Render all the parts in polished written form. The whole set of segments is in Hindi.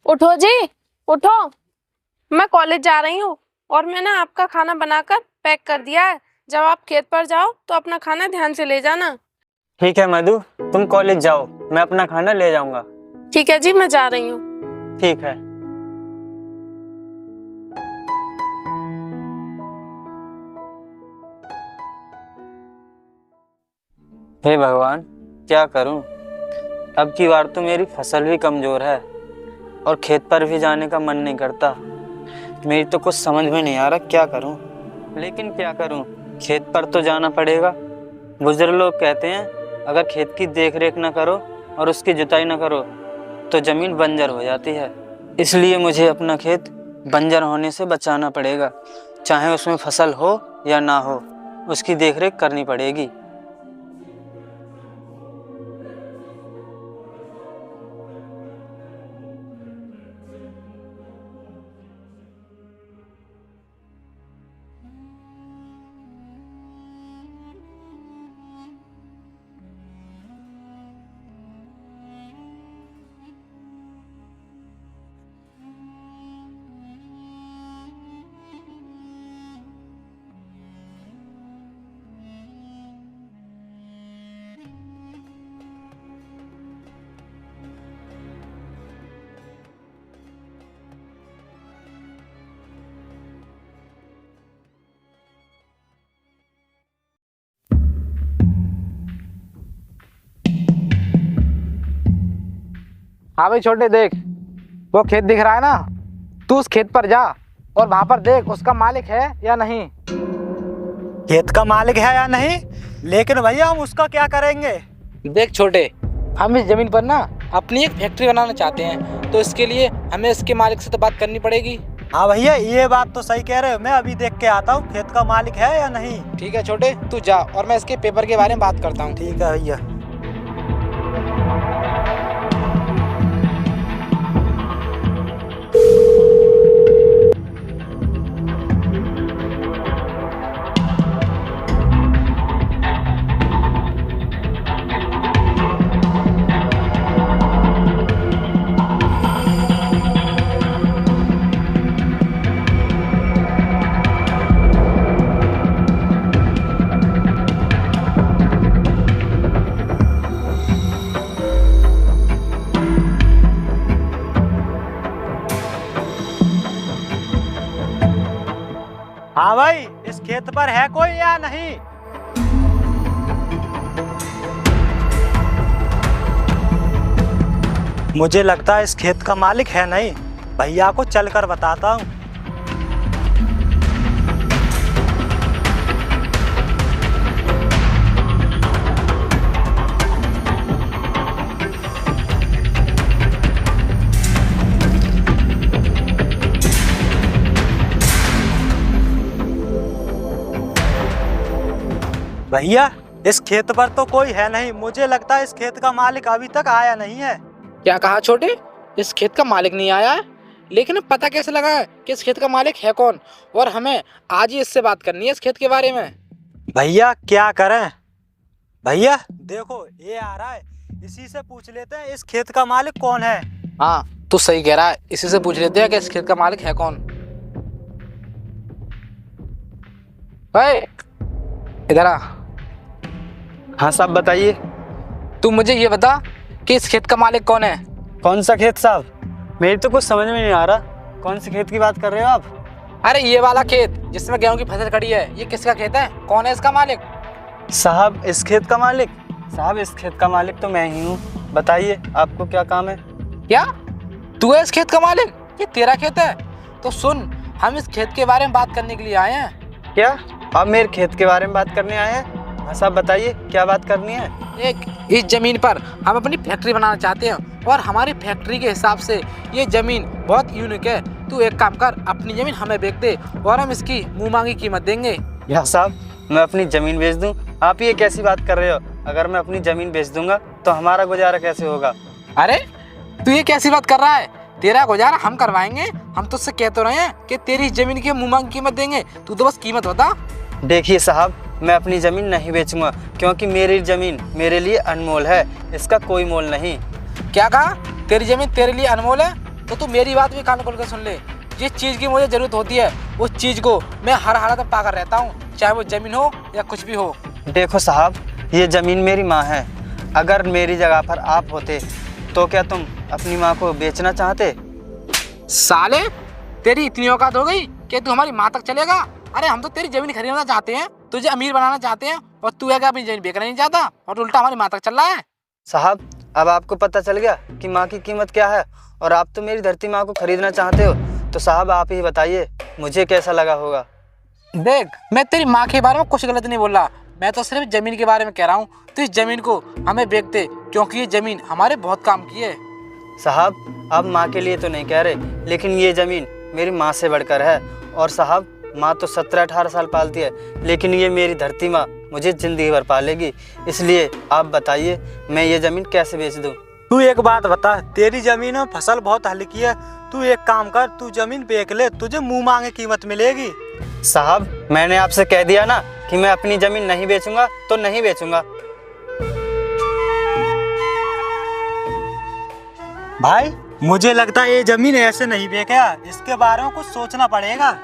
उठो जी, उठो। मैं कॉलेज जा रही हूँ और मैंने आपका खाना बनाकर पैक कर दिया है। जब आप खेत पर जाओ तो अपना खाना ध्यान से ले जाना। ठीक है मधु, तुम कॉलेज जाओ, मैं अपना खाना ले जाऊंगा। ठीक है जी, मैं जा रही हूँ। ठीक है। हे भगवान, क्या करूं? अब की बार तो मेरी फसल भी कमजोर है और खेत पर भी जाने का मन नहीं करता। मेरी तो कुछ समझ में नहीं आ रहा क्या करूं, लेकिन क्या करूं, खेत पर तो जाना पड़ेगा। बुजुर्ग लोग कहते हैं अगर खेत की देख रेख न करो और उसकी जुताई न करो तो ज़मीन बंजर हो जाती है। इसलिए मुझे अपना खेत बंजर होने से बचाना पड़ेगा। चाहे उसमें फसल हो या ना हो, उसकी देख रेख करनी पड़ेगी। हाँ भाई छोटे, देख वो खेत दिख रहा है ना, तू उस खेत पर जा और वहां पर देख उसका मालिक है या नहीं। खेत का मालिक है या नहीं, लेकिन भैया हम उसका क्या करेंगे? देख छोटे, हम इस जमीन पर ना अपनी एक फैक्ट्री बनाना चाहते हैं, तो इसके लिए हमें इसके मालिक से तो बात करनी पड़ेगी। हाँ भैया, ये बात तो सही कह रहे हो। मैं अभी देख के आता हूँ खेत का मालिक है या नहीं। ठीक है छोटे, तू जा और मैं इसके पेपर के बारे में बात करता हूँ। ठीक है भैया। हाँ भाई, इस खेत पर है कोई या नहीं? मुझे लगता है इस खेत का मालिक है नहीं। भैया को चलकर बताता हूँ। भैया, इस खेत पर तो कोई है नहीं। मुझे लगता है इस खेत का मालिक अभी तक आया नहीं है। क्या कहा छोटे? इस खेत का मालिक नहीं आया है, लेकिन अब पता कैसे लगा है कि इस खेत का मालिक है कौन? और हमें आज ही इससे बात करनी है इस खेत के बारे में। भैया क्या करें? भैया देखो, ये आ रहा है, इसी से पूछ लेते हैं इस खेत का मालिक कौन है। हाँ, तू सही कह रहा है, इसी से पूछ लेते हैं कि इस खेत का मालिक है कौन। इधर आ। हाँ साहब, बताइए। तू मुझे ये बता कि इस खेत का मालिक कौन है? कौन सा खेत साहब? मेरी तो कुछ समझ में नहीं आ रहा। कौन से खेत की बात कर रहे हो आप? अरे ये वाला खेत जिसमें गेहूं की फसल खड़ी है, ये किसका खेत है? कौन है इसका मालिक? साहब, इस खेत का मालिक? साहब, इस खेत का मालिक तो मैं ही हूँ। बताइए, आपको क्या काम है? क्या तू है इस खेत का मालिक? ये तेरा खेत है? तो सुन, हम इस खेत के बारे में बात करने के लिए आए हैं। क्या आप मेरे खेत के बारे में बात करने आए हैं? हाँ साहब, बताइए क्या बात करनी है। इस जमीन पर हम अपनी फैक्ट्री बनाना चाहते हैं और हमारी फैक्ट्री के हिसाब से ये जमीन बहुत यूनिक है। तू एक काम कर, अपनी जमीन हमें बेच दे और हम इसकी मुंह मांगी कीमत देंगे। या साहब, मैं अपनी ज़मीन बेच दूं? आप ये कैसी बात कर रहे हो? अगर मैं अपनी ज़मीन बेच दूंगा तो हमारा गुजारा कैसे होगा? अरे तू ये कैसी बात कर रहा है? तेरा गुजारा हम करवाएंगे। हम तुझसे कह तो रहे हैं कि तेरी जमीन की मुंह मांगी कीमत देंगे, तू तो बस कीमत बता। देखिए साहब, मैं अपनी ज़मीन नहीं बेचूंगा, क्योंकि मेरी ज़मीन मेरे लिए अनमोल है। इसका कोई मोल नहीं। क्या कहा? तेरी जमीन तेरे लिए अनमोल है? तो तू मेरी बात भी कान खोल कर सुन ले। जिस चीज़ की मुझे ज़रूरत होती है उस चीज़ को मैं हर हालत में पाकर रहता हूँ, चाहे वो ज़मीन हो या कुछ भी हो। देखो साहब, ये ज़मीन मेरी माँ है। अगर मेरी जगह पर आप होते तो क्या तुम अपनी माँ को बेचना चाहते? साले, तेरी इतनी औकात हो गई कि तू हमारी माँ तक चलेगा? अरे हम तो तेरी ज़मीन खरीदना चाहते हैं, तुझे अमीर बनाना चाहते हैं, और तू है क्या अपनी ज़मीन बेचना नहीं चाहता और उल्टा हमारी माँ तक चल रहा है। साहब, अब आपको पता चल गया कि माँ की कीमत क्या है, और आप तो मेरी धरती माँ को खरीदना चाहते हो। तो साहब आप ही बताइए मुझे कैसा लगा होगा। देख, मैं तेरी माँ के बारे में कुछ गलत नहीं बोल रहा, मैं तो सिर्फ ज़मीन के बारे में कह रहा हूँ। तो इस ज़मीन को हमें बेच दे, क्योंकि ये ज़मीन हमारे बहुत काम की है। साहब, आप माँ के लिए तो नहीं कह रहे, लेकिन ये ज़मीन मेरी माँ से बढ़कर है। और साहब, माँ तो 17-18 साल पालती है, लेकिन ये मेरी धरती माँ मुझे ज़िंदगी भर पालेगी। इसलिए आप बताइए मैं ये ज़मीन कैसे बेच दूँ? तू एक बात बता, तेरी जमीन में फसल बहुत हल्की है, तू एक काम कर, तू जमीन बेच ले, तुझे मुंह मांगे कीमत मिलेगी। साहब, मैंने आपसे कह दिया ना कि मैं अपनी ज़मीन नहीं बेचूंगा तो नहीं बेचूंगा। भाई मुझे लगता है ये जमीन ऐसे नहीं बेचेगा, इसके बारे में कुछ सोचना पड़ेगा।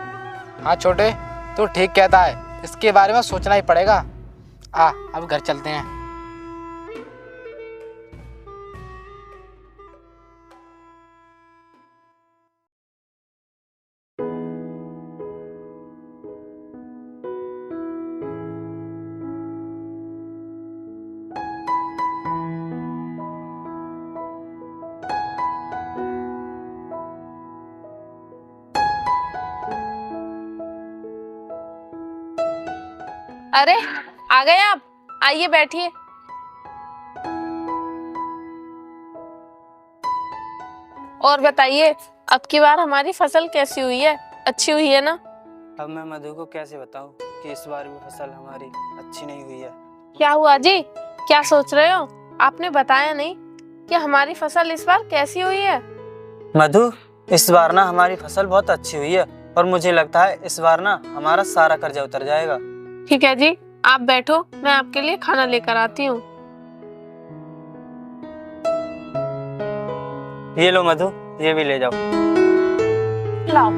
हाँ छोटे, तू ठीक कहता है, इसके बारे में सोचना ही पड़ेगा। अब घर चलते हैं। अरे आ गए आप, आइए बैठिए। और बताइए, अब की बार हमारी फसल कैसी हुई है? अच्छी हुई है ना? अब मैं मधु को कैसे बताऊं कि इस बार भी फसल हमारी अच्छी नहीं हुई है। क्या हुआ जी, क्या सोच रहे हो? आपने बताया नहीं कि हमारी फसल इस बार कैसी हुई है। मधु, इस बार ना हमारी फसल बहुत अच्छी हुई है, और मुझे लगता है इस बार ना हमारा सारा कर्जा उतर जाएगा। ठीक है जी, आप बैठो, मैं आपके लिए खाना लेकर आती हूँ। ये लो मधु, ये भी ले जाओ। लाओ।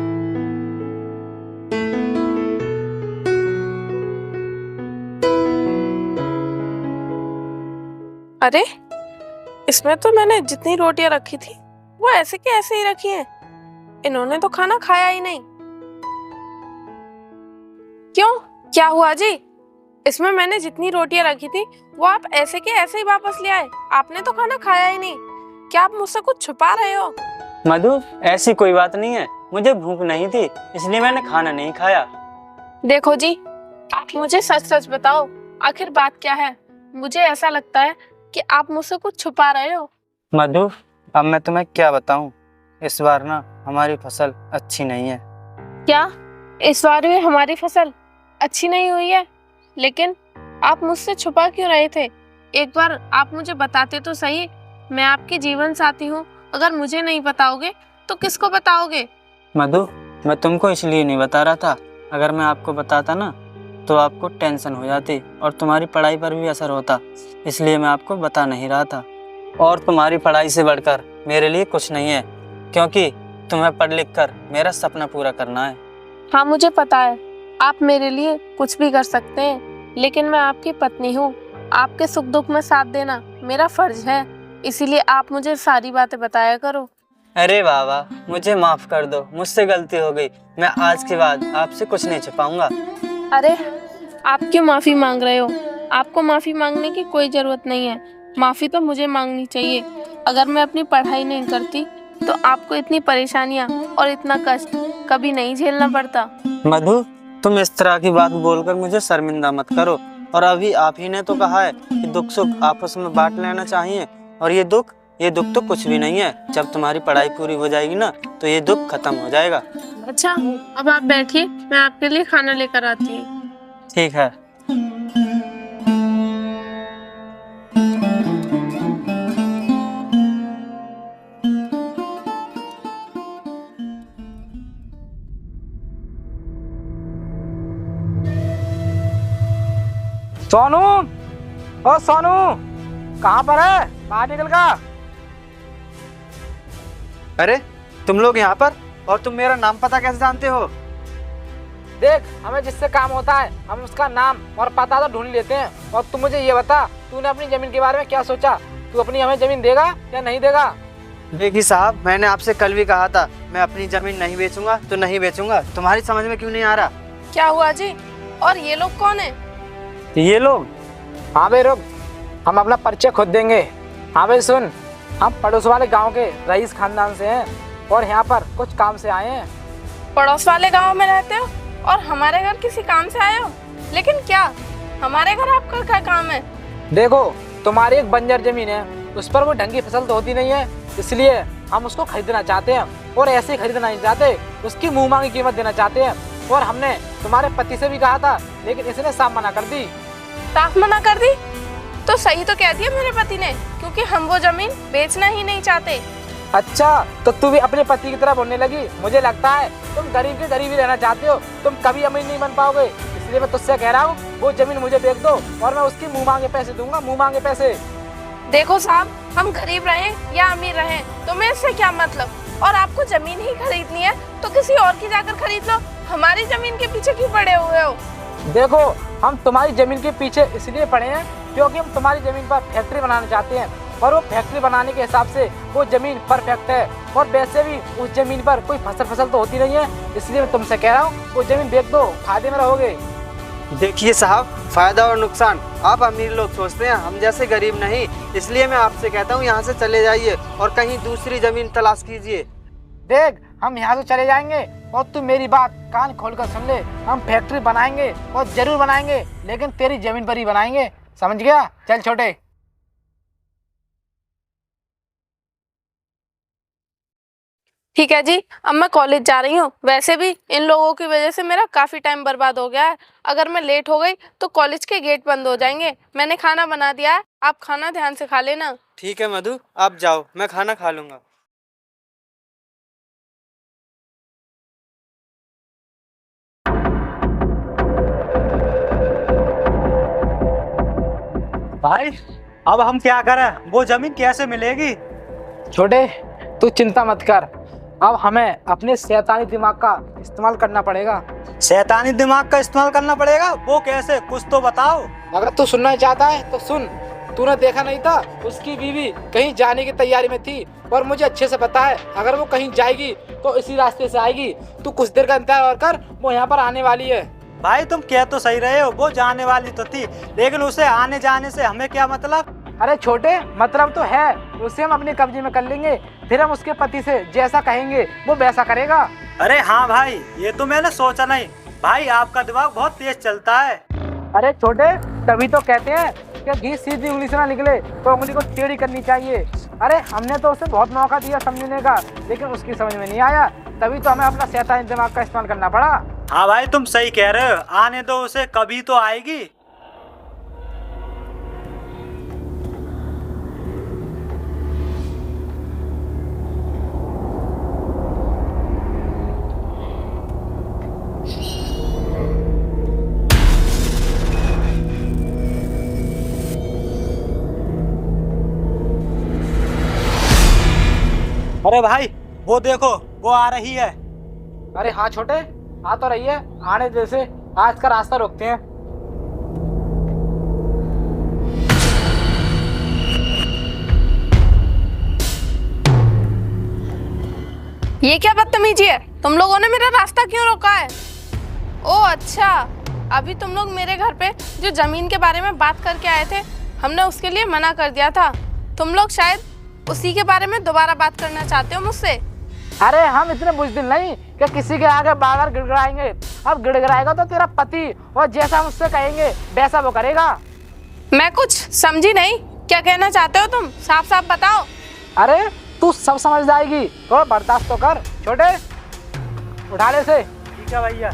अरे, इसमें तो मैंने जितनी रोटियां रखी थी वो ऐसे के ऐसे ही रखी हैं। इन्होंने तो खाना खाया ही नहीं। क्यों, क्या हुआ जी? इसमें मैंने जितनी रोटियां रखी थी वो आप ऐसे के ऐसे ही वापस ले आए। आपने तो खाना खाया ही नहीं। क्या आप मुझसे कुछ छुपा रहे हो? मधु, ऐसी कोई बात नहीं है, मुझे भूख नहीं थी इसलिए मैंने खाना नहीं खाया। देखो जी, आप मुझे सच सच बताओ, आखिर बात क्या है? मुझे ऐसा लगता है कि आप मुझसे कुछ छुपा रहे हो। मधु, अब मैं तुम्हें क्या बताऊं, इस बार ना हमारी फसल अच्छी नहीं है। क्या इस बार भी हमारी फसल अच्छी नहीं हुई है? लेकिन आप मुझसे छुपा क्यों रहे थे? एक बार आप मुझे बताते तो सही। मैं आपकी जीवन साथी हूँ, अगर मुझे नहीं बताओगे तो किसको बताओगे? मधु, मैं तुमको इसलिए नहीं बता रहा था, अगर मैं आपको बताता ना तो आपको टेंशन हो जाती और तुम्हारी पढ़ाई पर भी असर होता, इसलिए मैं आपको बता नहीं रहा था। और तुम्हारी पढ़ाई से बढ़कर मेरे लिए कुछ नहीं है, क्योंकि तुम्हें पढ़ लिख कर मेरा सपना पूरा करना है। हाँ, मुझे पता है आप मेरे लिए कुछ भी कर सकते हैं, लेकिन मैं आपकी पत्नी हूँ। आपके सुख दुख में साथ देना मेरा फर्ज है, इसीलिए आप मुझे सारी बातें बताया करो। अरे बाबा, मुझे माफ कर दो, मुझसे गलती हो गई। मैं आज के बाद आपसे कुछ नहीं छुपाऊंगा। अरे, आप क्यों माफी मांग रहे हो? आपको माफी मांगने की कोई जरूरत नहीं है। माफी तो मुझे मांगनी चाहिए। अगर मैं अपनी पढ़ाई नहीं करती तो आपको इतनी परेशानियां और इतना कष्ट कभी नहीं झेलना पड़ता। मधु, तुम इस तरह की बात बोलकर मुझे शर्मिंदा मत करो। और अभी आप ही ने तो कहा है कि दुख सुख आपस में बांट लेना चाहिए, और ये दुख तो कुछ भी नहीं है। जब तुम्हारी पढ़ाई पूरी हो जाएगी ना तो ये दुख खत्म हो जाएगा। अच्छा, अब आप बैठिए, मैं आपके लिए खाना लेकर आती हूँ। ठीक है। सोनू, ओ सोनू, कहाँ पर है? बाहर निकल का। अरे तुम लोग यहाँ पर, और तुम मेरा नाम पता कैसे जानते हो? देख, हमें जिससे काम होता है हम उसका नाम और पता तो ढूंढ लेते हैं। और तू मुझे ये बता, तूने अपनी जमीन के बारे में क्या सोचा? तू अपनी हमें जमीन देगा या नहीं देगा? देखिए साहब, मैंने आपसे कल भी कहा था मैं अपनी जमीन नहीं बेचूंगा तो नहीं बेचूंगा। तुम्हारी समझ में क्यों नहीं आ रहा? क्या हुआ जी? और ये लोग कौन है? ये लोग? हाँ भाई रुक, हम अपना परिचय खुद देंगे। हाँ भाई सुन, हम पड़ोस वाले गांव के रईस खानदान से हैं और यहाँ पर कुछ काम से आए हैं। पड़ोस वाले गांव में रहते हो और हमारे घर किसी काम से आए हो? लेकिन क्या हमारे घर आपका क्या काम है? देखो, तुम्हारी एक बंजर जमीन है, उस पर वो ढंग की फसल तो होती नहीं है, इसलिए हम उसको खरीदना चाहते हैं। और ऐसे खरीदना नहीं चाहते, उसकी मुंह मांगी कीमत देना चाहते हैं। और हमने तुम्हारे पति से भी कहा था, लेकिन इसने साफ मना कर दी। साफ मना कर दी? तो सही तो कह दिया मेरे पति ने, क्योंकि हम वो जमीन बेचना ही नहीं चाहते। अच्छा, तो तू भी अपने पति की तरह बोलने लगी। मुझे लगता है तुम गरीब के गरीब ही रहना चाहते हो, तुम कभी अमीर नहीं बन पाओगे। इसलिए मैं तुझसे कह रहा हूँ, वो जमीन मुझे बेच दो और मैं उसकी मुंह मांगे पैसे दूंगा, मुंह मांगे पैसे। देखो साहब, हम गरीब रहें या अमीर रहें तो मैं इससे क्या मतलब? और आपको जमीन ही खरीदनी है तो किसी और की जाकर खरीद लो, हमारी जमीन के पीछे क्यों पड़े हुए हो? देखो, हम तुम्हारी जमीन के पीछे इसलिए पड़े हैं क्योंकि हम तुम्हारी जमीन पर फैक्ट्री बनाना चाहते हैं, और वो फैक्ट्री बनाने के हिसाब से वो जमीन परफेक्ट है। और वैसे भी उस जमीन पर कोई फसल तो होती नहीं है, इसलिए मैं तुमसे कह रहा हूँ वो जमीन बेच दो, फायदे में रहोगे। देखिए साहब, फायदा और नुकसान आप अमीर लोग सोचते हैं, हम जैसे गरीब नहीं। इसलिए मैं आपसे कहता हूँ यहाँ से चले जाइए और कहीं दूसरी जमीन तलाश कीजिए। देख, हम यहाँ से चले जाएंगे और तू मेरी बात कान खोलकर सुन ले। हम फैक्ट्री बनाएंगे और जरूर बनाएंगे, लेकिन तेरी जमीन पर ही बनाएंगे, समझ गया? चल छोटे। ठीक है जी, अब मैं कॉलेज जा रही हूँ। वैसे भी इन लोगों की वजह से मेरा काफी टाइम बर्बाद हो गया है। अगर मैं लेट हो गई तो कॉलेज के गेट बंद हो जाएंगे। मैंने खाना बना दिया है, आप खाना ध्यान से खा लेना। ठीक है मधु, आप जाओ, मैं खाना खा लूंगा। भाई अब हम क्या करें? वो जमीन कैसे मिलेगी? छोटे, तू चिंता मत कर, अब हमें अपने शैतानी दिमाग का इस्तेमाल करना पड़ेगा। शैतानी दिमाग का इस्तेमाल करना पड़ेगा? वो कैसे, कुछ तो बताओ। अगर तू सुनना चाहता है तो सुन। तूने देखा नहीं था, उसकी बीवी कहीं जाने की तैयारी में थी, और मुझे अच्छे से पता है अगर वो कहीं जाएगी तो इसी रास्ते से आएगी। तू कुछ देर का इंतजार कर, वो यहाँ पर आने वाली है। भाई तुम कह तो सही रहे हो, वो जाने वाली तो थी, लेकिन उसे आने जाने से हमें क्या मतलब? अरे छोटे, मतलब तो है, उसे हम अपने कब्जे में कर लेंगे, फिर हम उसके पति से जैसा कहेंगे वो वैसा करेगा। अरे हाँ भाई, ये तो मैंने सोचा नहीं। भाई आपका दिमाग बहुत तेज चलता है। अरे छोटे, तभी तो कहते हैं कि घी सीधी उंगली से ना निकले तो उंगली को टेढ़ी करनी चाहिए। अरे हमने तो उसे बहुत मौका दिया समझने का, लेकिन उसकी समझ में नहीं आया, तभी तो हमें अपना शैतानी दिमाग का इस्तेमाल करना पड़ा। हाँ भाई तुम सही कह रहे हो, आने दो उसे, कभी तो आएगी। अरे भाई वो देखो, वो आ रही है। अरे हाँ छोटे, आ तो रही है, आने जैसे आज का रास्ता रोकते हैं। ये क्या बदतमीजी है? तुम लोगों ने मेरा रास्ता क्यों रोका है? ओ अच्छा, अभी तुम लोग मेरे घर पे जो जमीन के बारे में बात करके आए थे, हमने उसके लिए मना कर दिया था। तुम लोग शायद उसी के बारे में दोबारा बात करना चाहते हो मुझसे। अरे हम इतने बुज़दिल नहीं कि किसी के आगे बार गिड़गिड़ाएंगे। अब गिड़गिड़ाएगा तो तेरा पति, और जैसा हम उससे कहेंगे वैसा वो करेगा। मैं कुछ समझी नहीं, क्या कहना चाहते हो तुम? साफ साफ बताओ। अरे तू सब समझ जाएगी, थोड़ा बर्दाश्त तो कर। छोटे, उठा ले से। ठीक है भैया।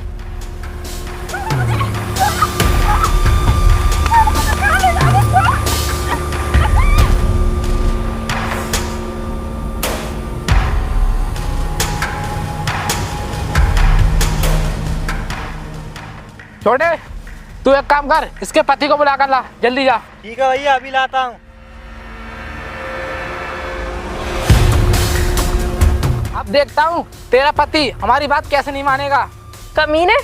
छोटे, तू एक काम कर, इसके पति को बुला कर ला, जल्दी जा। ठीक है भैया, अभी लाता हूँ। अब अब देखता हूँ तेरा पति हमारी बात कैसे नहीं मानेगा। कमीने,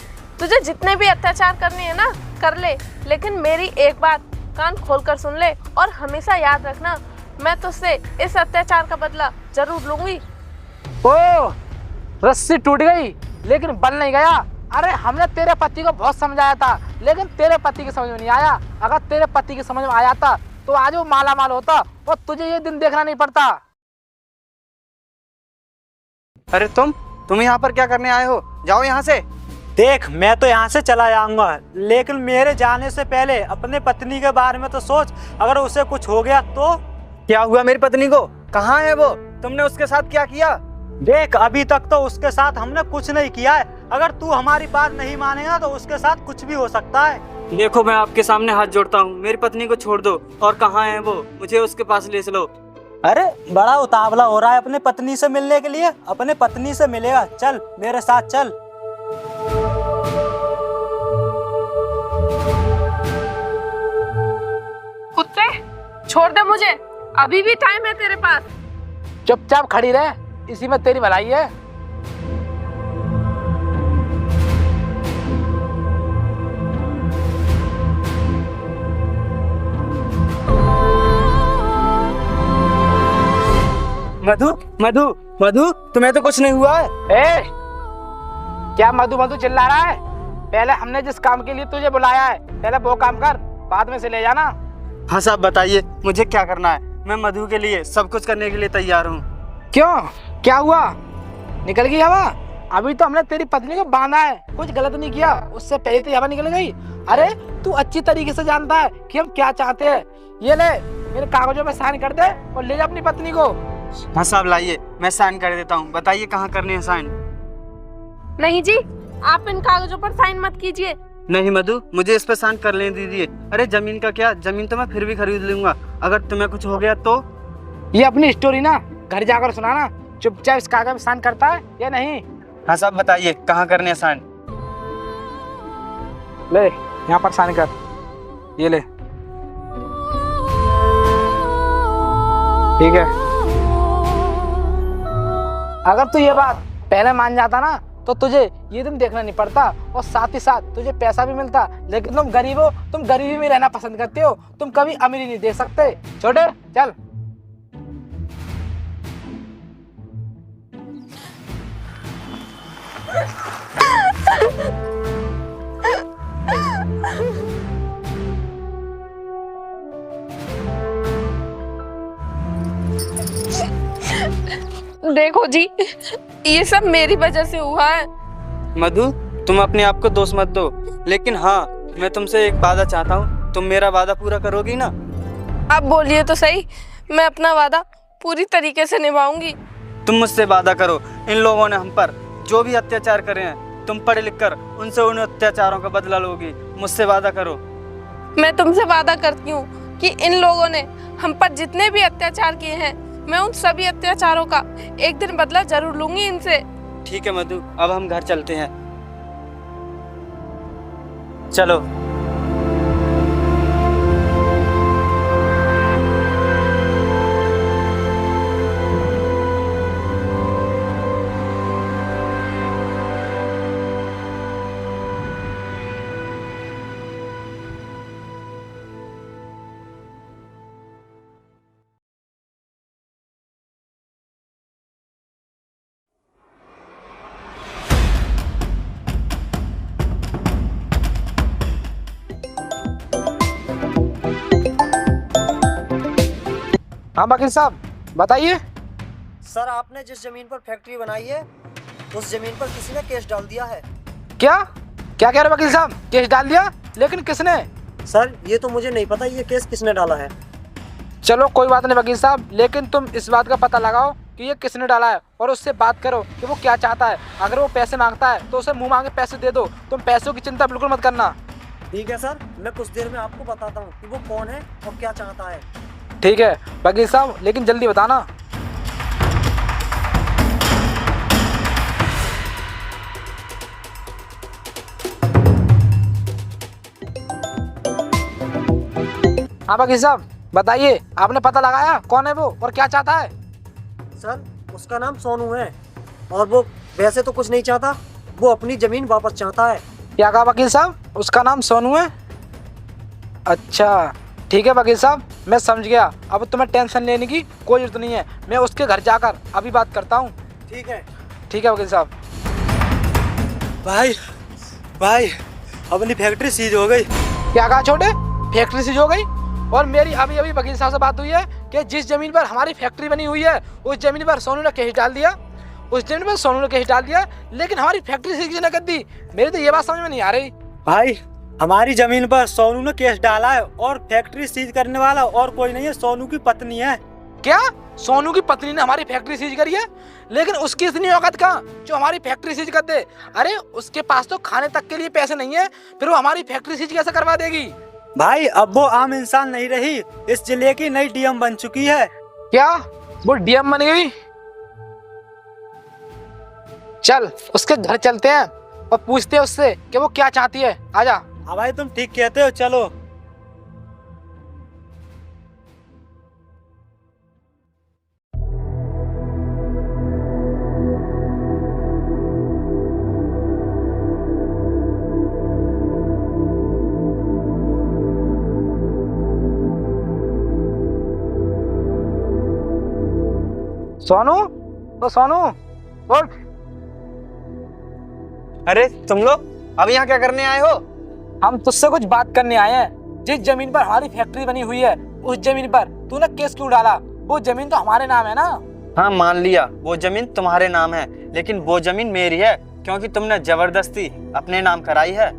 तुझे जितने भी अत्याचार करने हैं ना कर ले, लेकिन मेरी एक बात कान खोलकर सुन ले और हमेशा याद रखना, मैं तुझसे इस अत्याचार का बदला जरूर लूंगी। ओ, रस्सी टूट गई लेकिन बल नहीं गया। अरे हमने तेरे पति को बहुत समझाया था, लेकिन तेरे पति की समझ में नहीं आया। अगर तेरे पति की समझ में आया था तो आज वो माला माल होता और तुझे ये दिन देखना नहीं पड़ता। अरे तुम यहाँ पर क्या करने आए हो? जाओ यहाँ से। देख, मैं तो यहाँ से चला जाऊंगा, लेकिन मेरे जाने से पहले अपने पत्नी के बारे में तो सोच। अगर उसे कुछ हो गया तो? क्या हुआ मेरी पत्नी को? कहाँ है वो? तुमने उसके साथ क्या किया? देख, अभी तक तो उसके साथ हमने कुछ नहीं किया है। अगर तू हमारी बात नहीं मानेगा तो उसके साथ कुछ भी हो सकता है। देखो, मैं आपके सामने हाथ जोड़ता हूँ, मेरी पत्नी को छोड़ दो। और कहाँ है वो? मुझे उसके पास ले चलो। अरे बड़ा उतावला हो रहा है अपने पत्नी से मिलने के लिए। अपने पत्नी से मिलेगा, चल मेरे साथ चल। कुत्ते, छोड़ दे मुझे, अभी भी टाइम है तेरे पास। चुपचाप खड़ी रह, इसी में तेरी भलाई है। मधु, मधु, मधु, तुम्हें तो कुछ नहीं हुआ है? ए, क्या मधु मधु चिल्ला रहा है? पहले हमने जिस काम के लिए तुझे बुलाया है, पहले वो काम कर, बाद में से ले जाना। हाँ साहब, बताइए मुझे क्या करना है? मैं मधु के लिए सब कुछ करने के लिए तैयार हूँ। क्यों, क्या हुआ? निकल गई हवा? अभी तो हमने तेरी पत्नी को बांधा है, कुछ गलत नहीं किया, उससे पहले तो हवा निकल गई। अरे तू अच्छी तरीके से जानता है कि हम क्या चाहते हैं। ये ले, मेरे कागजों में साइन कर दे और ले जा अपनी पत्नी को। हाँ साहब, लाइए, मैं साइन कर देता हूँ। बताइए कहाँ करनी है साइन? नहीं जी, आप इन कागजों पर साइन मत कीजिए। नहीं मधु, मुझे इस पे साइन कर लेने दीजिए। अरे जमीन का क्या, जमीन तो मैं फिर भी खरीद लूंगा। अगर तुम्हें कुछ हो गया तो? ये अपनी स्टोरी ना घर जाकर सुनाना। चुपचाप इस कागज में साइन करता है या नहीं? हाँ साहब, बताइए कहाँ करने है साइन? ले, यहाँ पर साइन कर। ये ले, ठीक है। अगर तू ये बात पहले मान जाता ना तो तुझे ये दिन देखना नहीं पड़ता और साथ ही साथ तुझे पैसा भी मिलता। लेकिन तुम गरीब हो, तुम गरीबी में रहना पसंद करते हो, तुम कभी अमीरी नहीं देख सकते। छोटे, चल। देखो जी, ये सब मेरी वजह से हुआ है। मधु, तुम अपने आप को दोष मत दो, लेकिन हाँ, मैं तुमसे एक वादा चाहता हूँ। तुम मेरा वादा पूरा करोगी ना? अब बोलिए तो सही, मैं अपना वादा पूरी तरीके से निभाऊंगी। तुम मुझसे वादा करो, इन लोगों ने हम पर जो भी अत्याचार करे हैं, तुम पढ़ लिख कर उनसे उन अत्याचारों का बदला लोगी। मुझसे वादा करो। मैं तुमसे वादा करती हूँ कि इन लोगों ने हम पर जितने भी अत्याचार किए हैं, मैं उन सभी अत्याचारों का एक दिन बदला जरूर लूंगी इनसे। ठीक है मधु, अब हम घर चलते हैं। चलो। हाँ वकील साहब, बताइए। सर, आपने जिस जमीन पर फैक्ट्री बनाई है, उस जमीन पर किसी ने केस डाल दिया है। क्या क्या कह रहे वकील साहब? केस डाल दिया? लेकिन किसने? सर, ये तो मुझे नहीं पता ये केस किसने डाला है। चलो कोई बात नहीं वकील साहब, लेकिन तुम इस बात का पता लगाओ कि ये किसने डाला है और उससे बात करो कि वो क्या चाहता है। अगर वो पैसे मांगता है तो उसे मुंह मांगे पैसे दे दो। तुम पैसों की चिंता बिल्कुल मत करना। ठीक है सर, मैं कुछ देर में आपको बताता हूँ कि वो कौन है और क्या चाहता है। ठीक है वकील साहब, लेकिन जल्दी बताना। हाँ वकील साहब, बताइए, आपने पता लगाया कौन है वो और क्या चाहता है? सर, उसका नाम सोनू है और वो वैसे तो कुछ नहीं चाहता, वो अपनी जमीन वापस चाहता है। क्या कहा वकील साहब? उसका नाम सोनू है? अच्छा ठीक है वकील साहब, मैं समझ गया। अब तुम्हें टेंशन लेने की कोई जरूरत नहीं है, मैं उसके घर जाकर अभी बात करता हूँ। ठीक है। ठीक है वकील साहब। भाई भाई अपनी फैक्ट्री सीज हो गई। क्या कहा छोटे? फैक्ट्री सीज हो गई? और मेरी अभी अभी वकील साहब से बात हुई है कि जिस जमीन पर हमारी फैक्ट्री बनी हुई है उस जमीन पर सोनू ने केस डाल दिया। उस जमीन पर सोनू ने केस डाल दिया, लेकिन हमारी फैक्ट्री सीज न कर दी। मेरी तो ये बात समझ में नहीं आ रही। भाई हमारी जमीन पर सोनू ने केस डाला है और फैक्ट्री सीज करने वाला और कोई नहीं है, सोनू की पत्नी है। क्या? सोनू की पत्नी ने हमारी फैक्ट्री सीज करी है? लेकिन उसकी इतनी औकात कहाँ जो हमारी फैक्ट्री सीज कर दे? अरे उसके पास तो खाने तक के लिए पैसे नहीं है, फिर वो हमारी फैक्ट्री सीज कैसे करवा देगी? भाई अब वो आम इंसान नहीं रही, इस जिले की नई डीएम बन चुकी है। क्या वो डीएम बन गई? चल उसके घर चलते हैं और पूछते हैं उससे कि वो क्या चाहती है। आजा। हाँ भाई तुम ठीक कहते हो, चलो। सोनू, तो सोनू उठ। अरे तुम लोग अब यहाँ क्या करने आए हो? हम तुझसे कुछ बात करने आए हैं। जिस जमीन पर हमारी फैक्ट्री बनी हुई है उस जमीन पर तूने केस क्यों डाला? वो जमीन तो हमारे नाम है ना। हाँ मान लिया वो जमीन तुम्हारे नाम है, लेकिन वो जमीन मेरी है क्योंकि तुमने जबरदस्ती अपने नाम कराई है।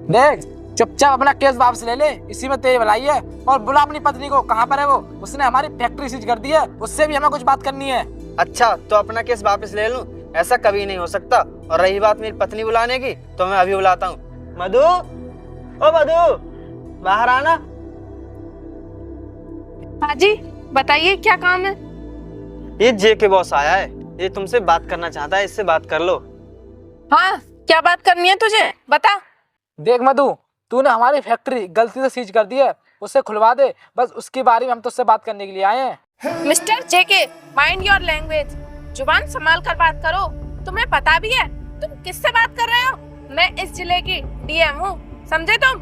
देख चुपचाप अपना केस वापस ले ले, इसी में तेरी भलाई है। और बुला अपनी पत्नी को। कहाँ पर है वो? उसने हमारी फैक्ट्री सीज कर दी है, उससे भी हमें कुछ बात करनी है। अच्छा तो अपना केस वापस ले लूं? ऐसा कभी नहीं हो सकता। और रही बात मेरी पत्नी बुलाने की, तो मैं अभी बुलाता हूँ। मधु, ओ मधु, बाहर आना। हाँ जी बताइए क्या काम है? ये जे के बॉस आया है, ये तुमसे बात करना चाहता है, इससे बात कर लो। हाँ क्या बात करनी है तुझे, बता। देख मधु, तूने हमारी फैक्ट्री गलती से सीज कर दी है, उससे खुलवा दे। बस उसके बारे में हम तुझसे बात करने के लिए आए हैं। Mister JK, mind your language. जुबान संभाल कर बात करो। तुम्हें पता भी है तुम किससे बात कर रहे हो? मैं इस जिले की डीएम हूँ, समझे तुम?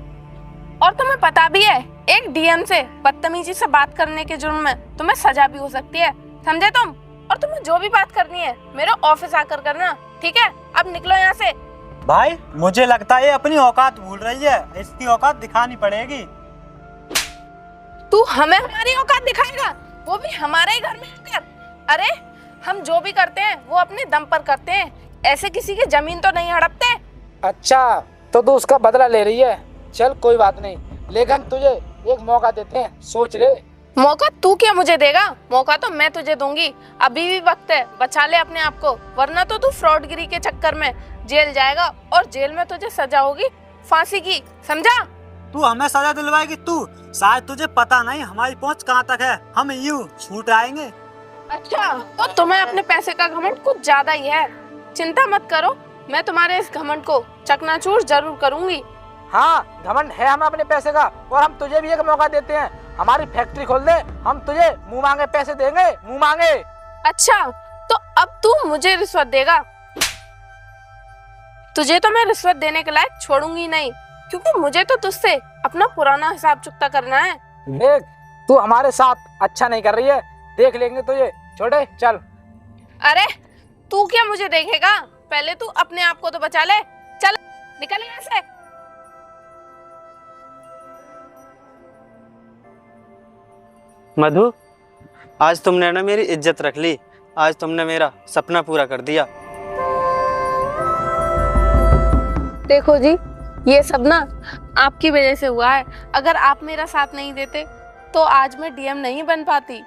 और तुम्हें पता भी है एक डीएम से बदतमीजी से बात करने के जुर्म में तुम्हें सजा भी हो सकती है, समझे तुम? और तुम्हें जो भी बात करनी है मेरे ऑफिस आकर करना, ठीक है? अब निकलो यहाँ से। भाई मुझे लगता है ये अपनी औकात भूल रही है, इसकी औकात दिखानी पड़ेगी। तू हमें हमारी औकात दिखाएगा, वो भी हमारे ही घर में आकर? अरे हम जो भी करते हैं वो अपने दम पर करते हैं, ऐसे किसी की जमीन तो नहीं हड़पते। अच्छा तो तू उसका बदला ले रही है? चल कोई बात नहीं, लेकिन तुझे एक मौका देते हैं, सोच ले। मौका तू क्या मुझे देगा? मौका तो मैं तुझे दूंगी। अभी भी वक्त है, बचा ले अपने आप को, वरना तो तू फ्रॉडगिरी के चक्कर में जेल जाएगा और जेल में तुझे सजा होगी फांसी की, समझा? तू हमें सजा दिलवाएगी तू? शायद तुझे पता नहीं हमारी पहुंच कहाँ तक है, हम यूं छूट आएंगे। अच्छा तो तुम्हें अपने पैसे का घमंड कुछ ज्यादा ही है। चिंता मत करो, मैं तुम्हारे इस घमंड को चकनाचूर जरूर करूंगी। हाँ घमंड है हमें अपने पैसे का, और हम तुझे भी एक मौका देते हैं। हमारी फैक्ट्री खोल दे, हम तुझे मुंह मांगे पैसे देंगे, मुंह मांगे। अच्छा तो अब तू मुझे रिश्वत देगा? तुझे तो मैं रिश्वत देने के लायक छोड़ूंगी नहीं, क्योंकि मुझे तो तुझसे अपना पुराना हिसाब चुकता करना है। देख तू हमारे साथ अच्छा नहीं कर रही है, देख लेंगे तुझे। छोटे चल। अरे तू क्या मुझे देखेगा? पहले तू अपने आप को तो बचा ले। चल निकल यहाँ से। मधु, आज तुमने ना मेरी इज्जत रख ली, आज तुमने मेरा सपना पूरा कर दिया। देखो जी, ये सब ना आपकी वजह से हुआ है। अगर आप मेरा साथ नहीं देते तो आज मैं डीएम नहीं बन पाती।